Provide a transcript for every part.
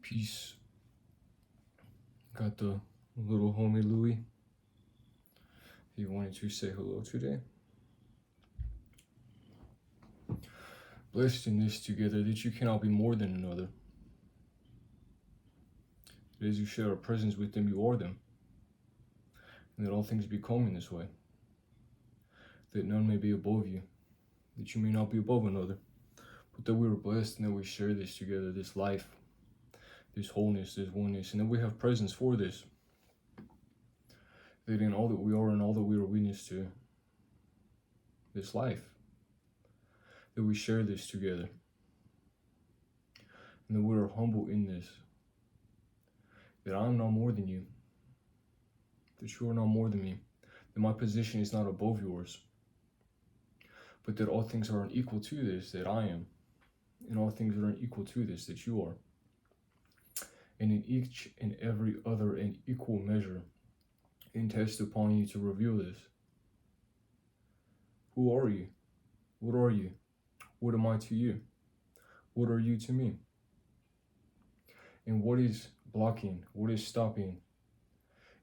Peace. Got the little homie Louie. He wanted to say hello today. Blessed in this together that you cannot be more than another. That as you share a presence with them, you are them. And that all things become in this way. That none may be above you. That you may not be above another. But that we are blessed and that we share this together, this life, this wholeness, this oneness, and that we have presence for this. That in all that we are and all that we are witness to, this life, that we share this together. And that we are humble in this. That I am not more than you. That you are not more than me. That my position is not above yours. But that all things are unequal to this, that I am. And all things are unequal to this, that you are. And in each and every other and equal measure, intest upon you to reveal this. Who are you? What are you? What am I to you? What are you to me? And what is blocking? What is stopping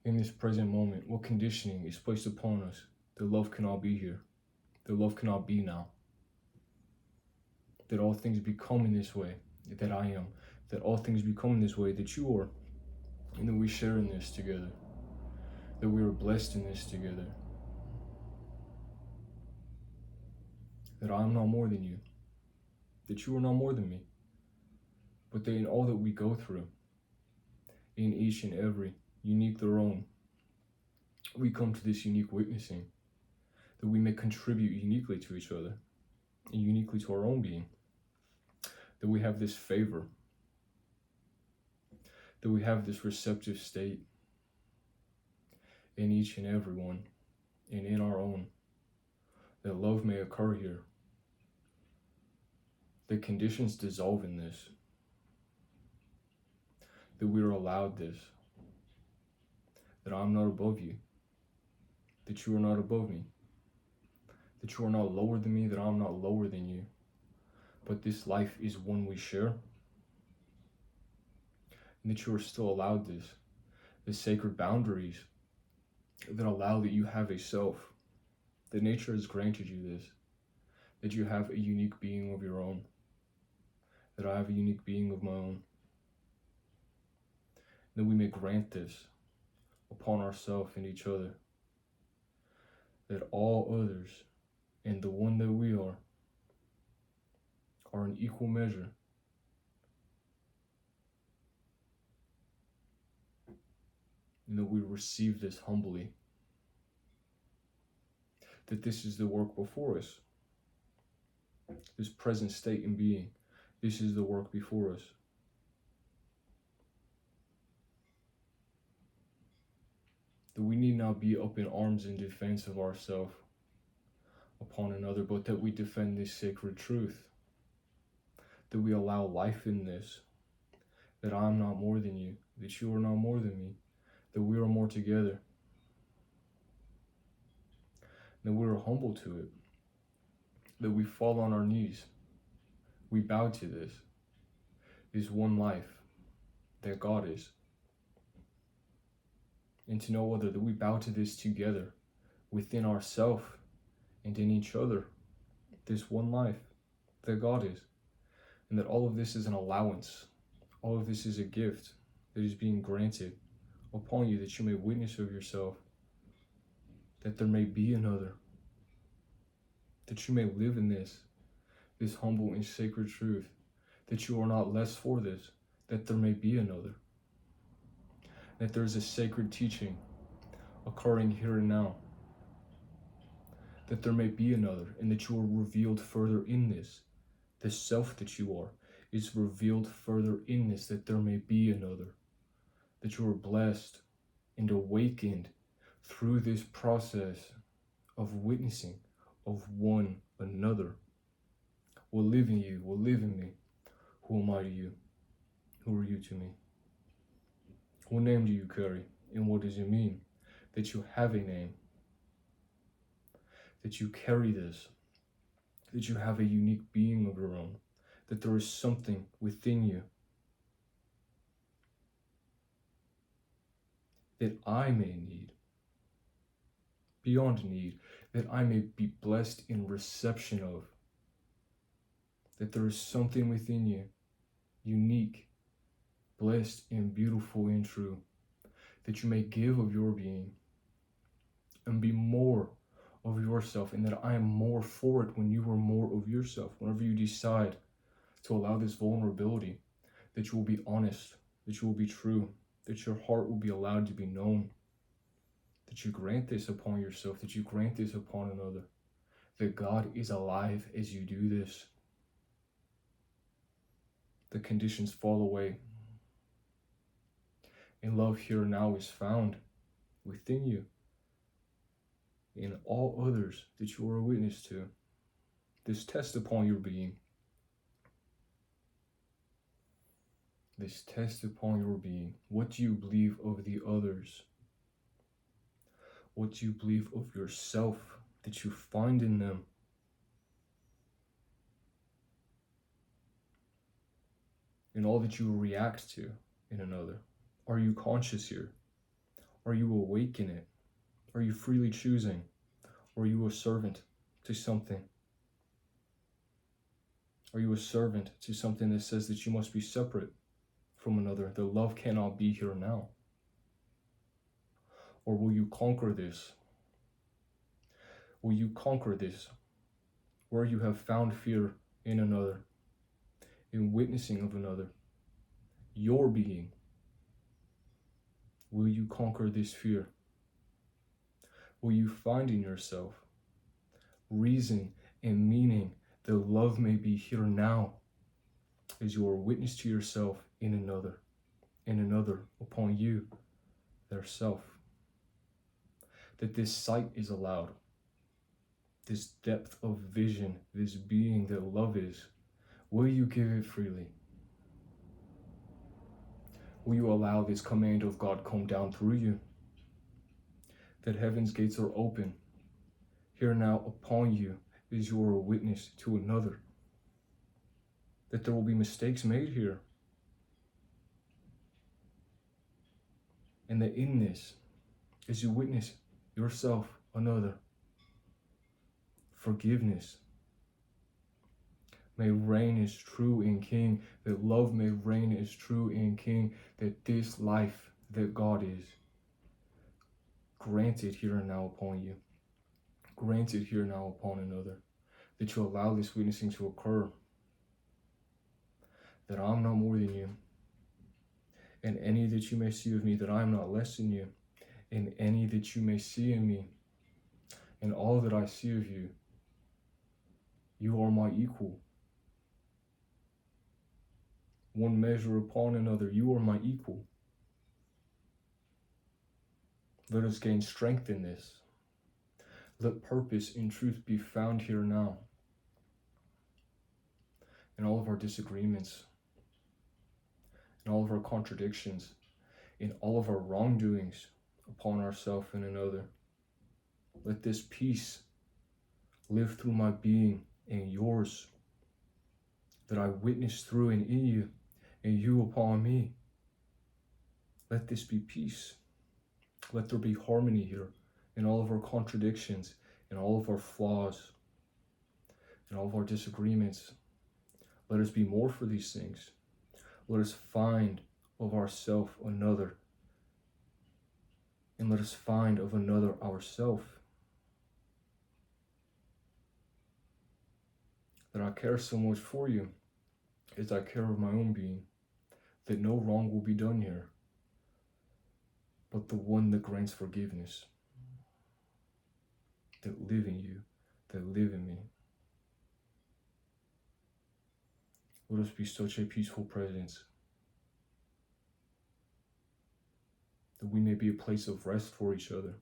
in this present moment? What conditioning is placed upon us that love cannot be here? That love cannot be now? That all things become in this way, that I am. That all things become in this way, that you are. And that we share in this together. That we are blessed in this together. That I am not more than you. That you are not more than me. But that in all that we go through, in each and every unique their own, we come to this unique witnessing. That we may contribute uniquely to each other. And uniquely to our own being. That we have this favor. That we have this receptive state in each and every one, and in our own, that love may occur here. That conditions dissolve in this. That we are allowed this. That I am not above you. That you are not above me. That you are not lower than me, that I am not lower than you. But this life is one we share. And that you are still allowed this. The sacred boundaries that allow that you have a self. That nature has granted you this. That you have a unique being of your own. That I have a unique being of my own. That we may grant this upon ourselves and each other. That all others and the one that we are in equal measure. And that we receive this humbly. That this is the work before us. This present state and being. This is the work before us. That we need not be up in arms in defense of ourselves upon another, but that we defend this sacred truth. That we allow life in this. That I am not more than you. That you are not more than me. That we are more together. That we are humble to it. That we fall on our knees. We bow to this. This one life that God is. And to no other, that we bow to this together within ourselves and in each other. This one life that God is. And that all of this is an allowance. All of this is a gift that is being granted upon you, that you may witness of yourself, that there may be another, that you may live in this humble and sacred truth, that you are not less for this, that there may be another, that there is a sacred teaching occurring here and now, that there may be another, and that you are revealed further in this. The self that you are is revealed further in this, that there may be another. That you are blessed and awakened through this process of witnessing of one another. Will live in you, will live in me. Who am I to you? Who are you to me? What name do you carry? And what does it mean that you have a name? That you carry this? That you have a unique being of your own? That there is something within you that I may need, beyond need, that I may be blessed in reception of, that there is something within you, unique, blessed and beautiful and true, that you may give of your being and be more of yourself, and that I am more for it when you are more of yourself. Whenever you decide to allow this vulnerability, that you will be honest, that you will be true, that your heart will be allowed to be known, that you grant this upon yourself, that you grant this upon another, that God is alive as you do this. The conditions fall away, and love here now is found within you, in all others that you are a witness to. This test upon your being, this test upon your being. What do you believe of the others? What do you believe of yourself that you find in them? In all that you react to in another? Are you conscious here? Are you awake in it? Are you freely choosing? Or are you a servant to something? Are you a servant to something that says that you must be separate from another, that love cannot be here now? Or will you conquer this? Will you conquer this where you have found fear in another, in witnessing of another, your being? Will you conquer this fear? Will you find in yourself reason and meaning that love may be here now as you are witness to yourself in another, and another upon you, their self? That this sight is allowed, this depth of vision, this being that love is. Will you give it freely? Will you allow this command of God come down through you? That heaven's gates are open here now upon you as you are a witness to another. That there will be mistakes made here. And that in this, as you witness yourself, another, forgiveness may reign as true in King, that love may reign as true in King, that this life that God is granted here and now upon you, granted here now upon another, that you allow this witnessing to occur, that I'm not more than you, and any that you may see of me, that I am not less than you, and any that you may see in me, and all that I see of you, you are my equal. One measure upon another, you are my equal. Let us gain strength in this. Let purpose and truth be found here now. In all of our disagreements, in all of our contradictions, in all of our wrongdoings upon ourselves and another. Let this peace live through my being and yours, that I witness through and in you, and you upon me. Let this be peace. Let there be harmony here in all of our contradictions, in all of our flaws, in all of our disagreements. Let us be more for these things. Let us find of ourself another, and let us find of another ourself. That I care so much for you as I care of my own being, that no wrong will be done here, but the one that grants forgiveness, that live in you, that live in me. Let us be such a peaceful presence, that we may be a place of rest for each other.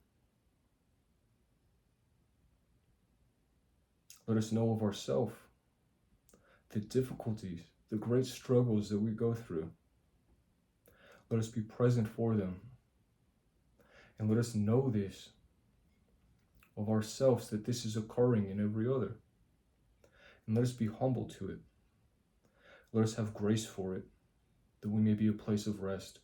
Let us know of ourselves, the difficulties, the great struggles that we go through. Let us be present for them. And let us know this of ourselves, that this is occurring in every other. And let us be humble to it. Let us have grace for it, that we may be a place of rest,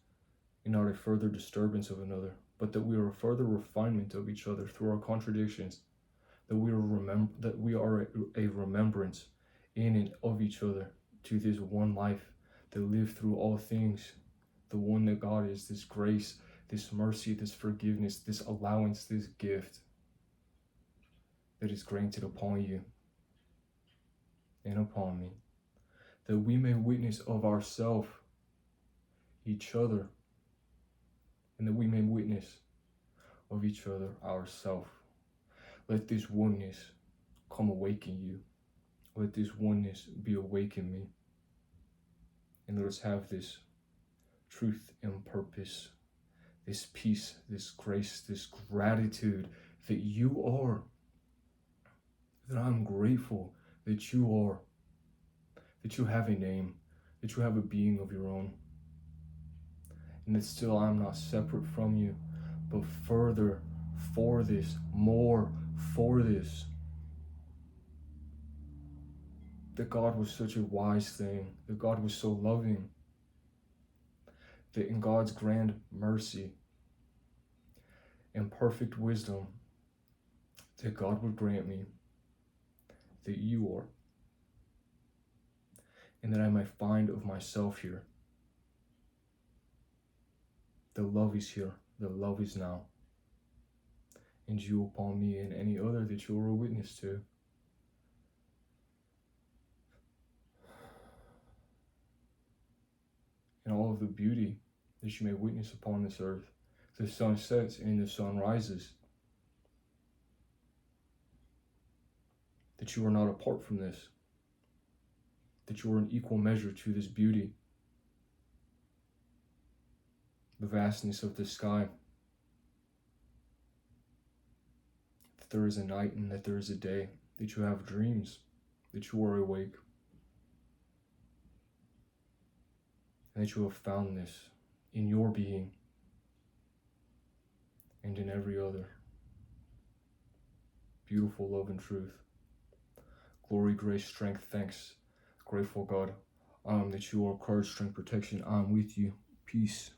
and not a further disturbance of another, but that we are a further refinement of each other through our contradictions, that we are a remembrance in and of each other to this one life that live through all things, the one that God is, this grace, this mercy, this forgiveness, this allowance, this gift that is granted upon you and upon me, that we may witness of ourselves, each other, and that we may witness of each other ourselves. Let this oneness come awaken you. Let this oneness be awake in me. And let us have this truth and purpose, this peace, this grace, this gratitude that you are, that I'm grateful that you are, that you have a name, that you have a being of your own, and that still I'm not separate from you, but further for this, more for this. That God was such a wise thing, that God was so loving, that in God's grand mercy and perfect wisdom, that God would grant me that you are, and that I might find of myself here. The love is here, the love is now, and you upon me and any other that you are a witness to. And all of the beauty that you may witness upon this earth. The sun sets and the sun rises. That you are not apart from this. That you are in equal measure to this beauty. The vastness of the sky. That there is a night and that there is a day. That you have dreams. That you are awake. And that you have found this in your being and in every other. Beautiful love and truth. Glory, grace, strength, thanks. Grateful God, that you are courage, strength, protection. I'm with you. Peace.